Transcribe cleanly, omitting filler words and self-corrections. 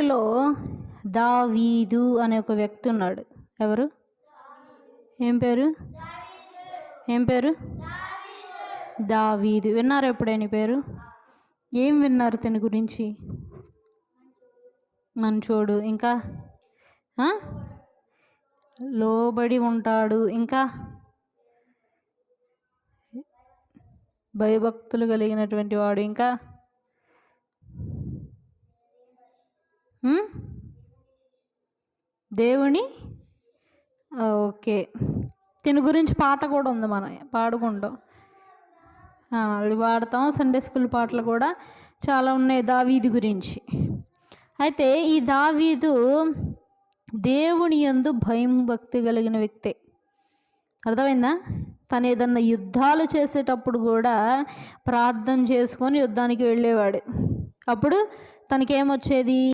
బైబిల్లో దావీదు అనే ఒక వ్యక్తి ఉన్నాడు. ఎవరు? ఏం పేరు? దావీదు. విన్నారా ఎప్పుడైనా పేరు? ఏం విన్నారు తన గురించి? మంచోడు, ఇంకా లోబడి ఉంటాడు, ఇంకా భయభక్తులు కలిగినటువంటి వాడు, ఇంకా దేవుని ఓకే. దీని గురించి పాట కూడా ఉంది, మనం పాడుకుంటాం, పాడతాం. సండే స్కూల్ పాటలు కూడా చాలా ఉన్నాయి దావీదు గురించి. అయితే ఈ దావీదు దేవుని యందు భయం భక్తి కలిగిన వ్యక్తే. అర్థమైందా? తను ఏదన్నా యుద్ధాలు చేసేటప్పుడు కూడా ప్రార్థన చేసుకొని యుద్ధానికి వెళ్ళేవాడు. అప్పుడు తనకేమొచ్చేది?